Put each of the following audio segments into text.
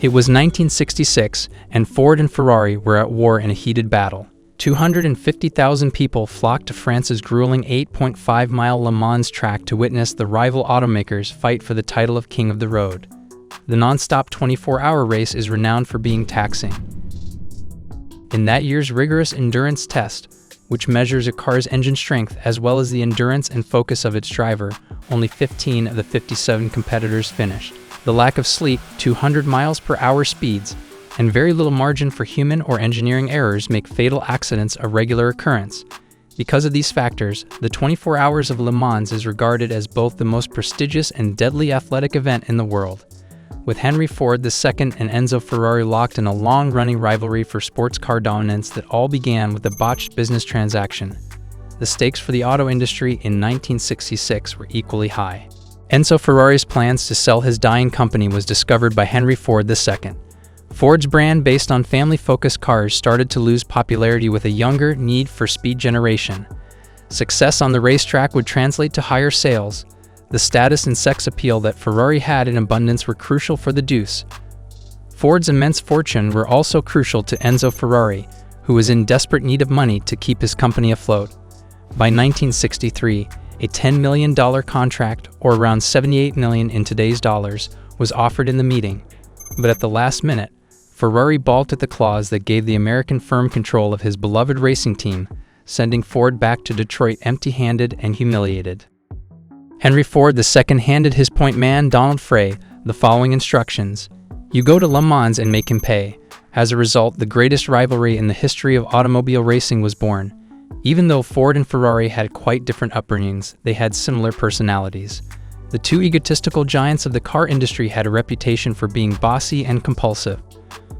It was 1966, and Ford and Ferrari were at war in a heated battle. 250,000 people flocked to France's grueling 8.5-mile Le Mans track to witness the rival automakers fight for the title of King of the Road. The non-stop 24-hour race is renowned for being taxing. In that year's rigorous endurance test, which measures a car's engine strength as well as the endurance and focus of its driver, only 15 of the 57 competitors finished. The lack of sleep, 200 miles per hour speeds, and very little margin for human or engineering errors make fatal accidents a regular occurrence. Because of these factors, the 24 Hours of Le Mans is regarded as both the most prestigious and deadly athletic event in the world. With Henry Ford II and Enzo Ferrari locked in a long-running rivalry for sports car dominance that all began with a botched business transaction, the stakes for the auto industry in 1966 were equally high. Enzo Ferrari's plans to sell his dying company was discovered by Henry Ford II. Ford's brand, based on family-focused cars, started to lose popularity with a younger, need-for-speed generation. Success on the racetrack would translate to higher sales. The status and sex appeal that Ferrari had in abundance were crucial for the deuce. Ford's immense fortune were also crucial to Enzo Ferrari, who was in desperate need of money to keep his company afloat. By 1963, a $10 million contract, or around $78 million in today's dollars, was offered in the meeting. But at the last minute, Ferrari balked at the clause that gave the American firm control of his beloved racing team, sending Ford back to Detroit empty-handed and humiliated. Henry Ford II handed his point man, Donald Frey, the following instructions: "You go to Le Mans and make him pay." As a result, the greatest rivalry in the history of automobile racing was born. Even though Ford and Ferrari had quite different upbringings, they had similar personalities. The two egotistical giants of the car industry had a reputation for being bossy and compulsive.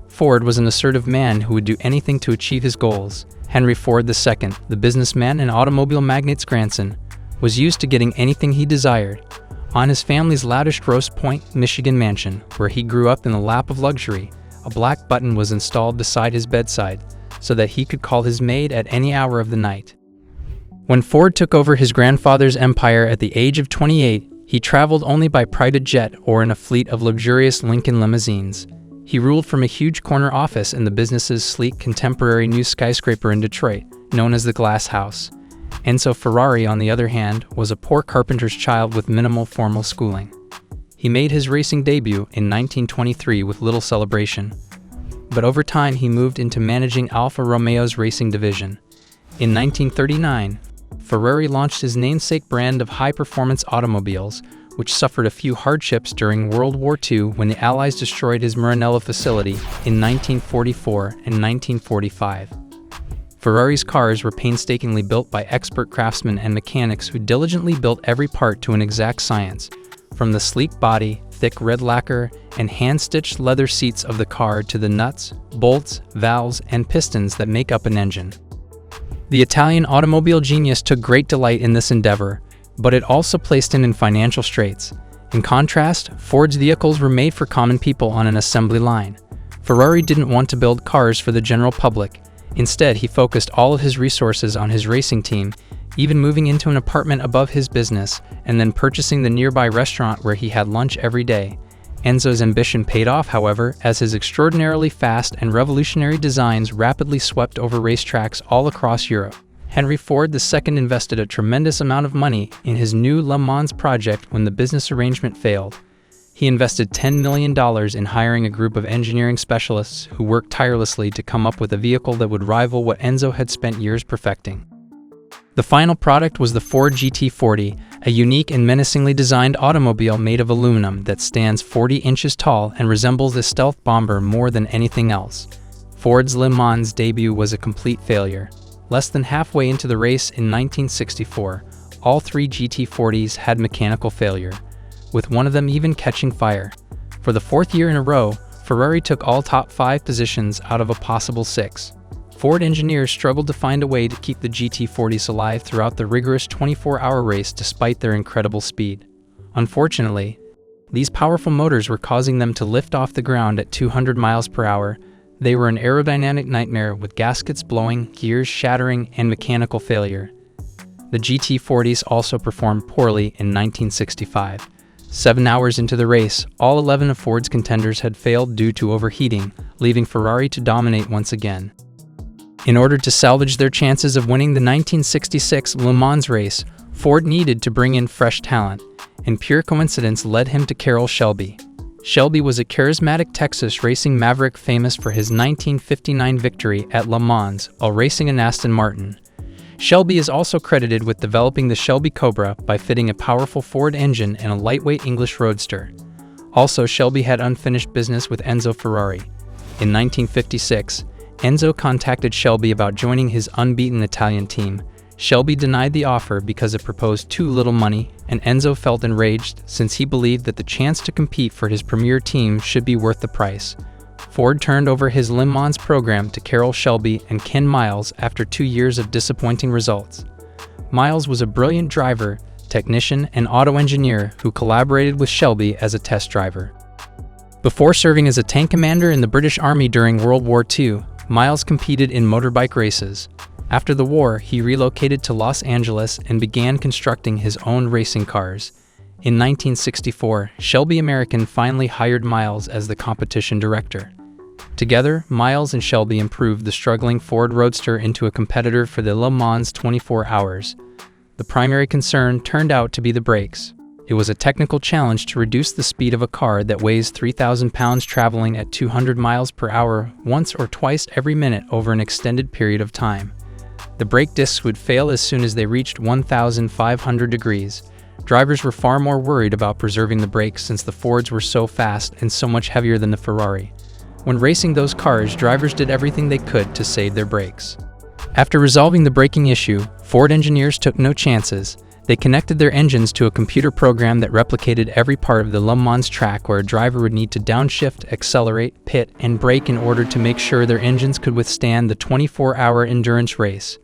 Ford was an assertive man who would do anything to achieve his goals. Henry Ford II, the businessman and automobile magnate's grandson, was used to getting anything he desired. On his family's lavish Grosse Pointe, Michigan mansion, where he grew up in the lap of luxury, a black button was installed beside his bedside so that he could call his maid at any hour of the night. When Ford took over his grandfather's empire at the age of 28, he traveled only by private jet or in a fleet of luxurious Lincoln limousines. He ruled from a huge corner office in the business's sleek contemporary new skyscraper in Detroit, known as the Glass House. Enzo Ferrari, on the other hand, was a poor carpenter's child with minimal formal schooling. He made his racing debut in 1923 with little celebration. But over time he moved into managing Alfa Romeo's racing division. In 1939, Ferrari launched his namesake brand of high-performance automobiles, which suffered a few hardships during World War II when the Allies destroyed his Maranello facility in 1944 and 1945. Ferrari's cars were painstakingly built by expert craftsmen and mechanics who diligently built every part to an exact science, from the sleek body, thick red lacquer, and hand-stitched leather seats of the car to the nuts, bolts, valves, and pistons that make up an engine. The Italian automobile genius took great delight in this endeavor, but it also placed him in financial straits. In contrast, Ford's vehicles were made for common people on an assembly line. Ferrari didn't want to build cars for the general public. Instead, he focused all of his resources on his racing team, even moving into an apartment above his business and then purchasing the nearby restaurant where he had lunch every day. Enzo's ambition paid off, however, as his extraordinarily fast and revolutionary designs rapidly swept over racetracks all across Europe. Henry Ford II invested a tremendous amount of money in his new Le Mans project when the business arrangement failed. He invested $10 million in hiring a group of engineering specialists who worked tirelessly to come up with a vehicle that would rival what Enzo had spent years perfecting. The final product was the Ford GT40, a unique and menacingly designed automobile made of aluminum that stands 40 inches tall and resembles a stealth bomber more than anything else. Ford's Le Mans debut was a complete failure. Less than halfway into the race in 1964, all three GT40s had mechanical failure, with one of them even catching fire. For the fourth year in a row, Ferrari took all top 5 positions out of a possible 6. Ford engineers struggled to find a way to keep the GT40s alive throughout the rigorous 24-hour race despite their incredible speed. Unfortunately, these powerful motors were causing them to lift off the ground at 200 miles per hour. They were an aerodynamic nightmare with gaskets blowing, gears shattering, and mechanical failure. The GT40s also performed poorly in 1965. 7 hours into the race, all 11 of Ford's contenders had failed due to overheating, leaving Ferrari to dominate once again. In order to salvage their chances of winning the 1966 Le Mans race, Ford needed to bring in fresh talent, and pure coincidence led him to Carroll Shelby. Shelby was a charismatic Texas racing maverick famous for his 1959 victory at Le Mans while racing an Aston Martin. Shelby is also credited with developing the Shelby Cobra by fitting a powerful Ford engine and a lightweight English roadster. Also, Shelby had unfinished business with Enzo Ferrari. In 1956, Enzo contacted Shelby about joining his unbeaten Italian team. Shelby denied the offer because it proposed too little money, and Enzo felt enraged since he believed that the chance to compete for his premier team should be worth the price. Ford turned over his Le Mans program to Carroll Shelby and Ken Miles after 2 years of disappointing results. Miles was a brilliant driver, technician, and auto engineer who collaborated with Shelby as a test driver. Before serving as a tank commander in the British Army during World War II, Miles competed in motorbike races. After the war, he relocated to Los Angeles and began constructing his own racing cars. In 1964, Shelby American finally hired Miles as the competition director. Together, Miles and Shelby improved the struggling Ford Roadster into a competitor for the Le Mans 24 Hours. The primary concern turned out to be the brakes. It was a technical challenge to reduce the speed of a car that weighs 3,000 pounds traveling at 200 miles per hour once or twice every minute over an extended period of time. The brake discs would fail as soon as they reached 1,500 degrees. Drivers were far more worried about preserving the brakes since the Fords were so fast and so much heavier than the Ferrari. When racing those cars, drivers did everything they could to save their brakes. After resolving the braking issue, Ford engineers took no chances. They connected their engines to a computer program that replicated every part of the Le Mans track where a driver would need to downshift, accelerate, pit, and brake in order to make sure their engines could withstand the 24-hour endurance race.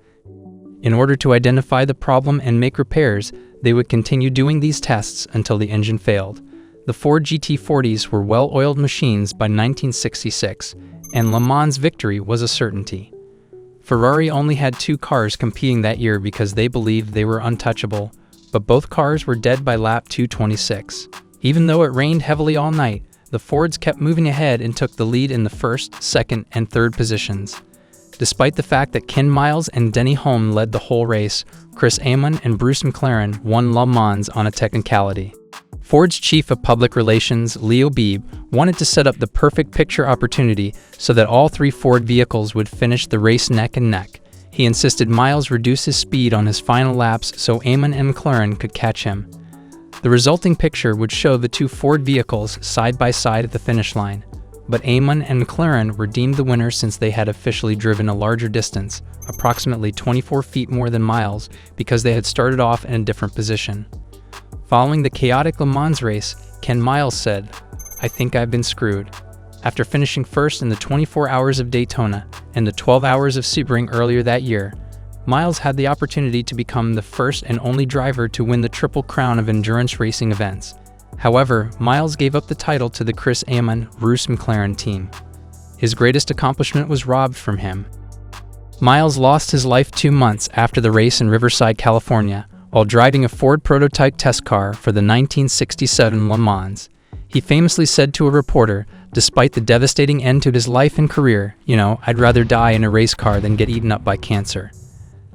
In order to identify the problem and make repairs, they would continue doing these tests until the engine failed. The Ford GT40s were well-oiled machines by 1966, and Le Mans' victory was a certainty. Ferrari only had 2 cars competing that year because they believed they were untouchable, but both cars were dead by lap 226. Even though it rained heavily all night, the Fords kept moving ahead and took the lead in the first, second, and third positions. Despite the fact that Ken Miles and Denny Hulme led the whole race, Chris Amon and Bruce McLaren won Le Mans on a technicality. Ford's chief of public relations, Leo Beebe, wanted to set up the perfect picture opportunity so that all 3 Ford vehicles would finish the race neck and neck. He insisted Miles reduce his speed on his final laps so Amon and McLaren could catch him. The resulting picture would show the 2 Ford vehicles side by side at the finish line. But Amon and McLaren were deemed the winners since they had officially driven a larger distance, approximately 24 feet more than Miles, because they had started off in a different position. Following the chaotic Le Mans race, Ken Miles said, "I think I've been screwed." After finishing first in the 24 Hours of Daytona and the 12 Hours of Sebring earlier that year, Miles had the opportunity to become the first and only driver to win the Triple Crown of endurance racing events. However, Miles gave up the title to the Chris Amon, Bruce McLaren team. His greatest accomplishment was robbed from him. Miles lost his life 2 months after the race in Riverside, California, while driving a Ford prototype test car for the 1967 Le Mans. He famously said to a reporter, despite the devastating end to his life and career, I'd rather die in a race car than get eaten up by cancer.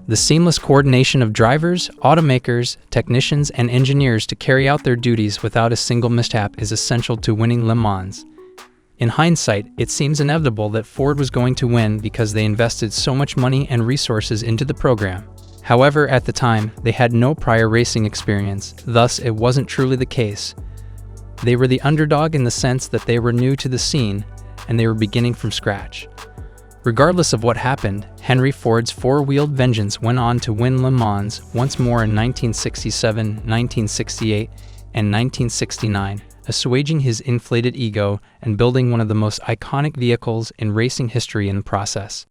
The seamless coordination of drivers, automakers, technicians, and engineers to carry out their duties without a single mishap is essential to winning Le Mans. In hindsight, it seems inevitable that Ford was going to win because they invested so much money and resources into the program. However, at the time, they had no prior racing experience, thus it wasn't truly the case. They were the underdog in the sense that they were new to the scene, and they were beginning from scratch. Regardless of what happened, Henry Ford's 4-wheeled vengeance went on to win Le Mans once more in 1967, 1968, and 1969, assuaging his inflated ego and building one of the most iconic vehicles in racing history in the process.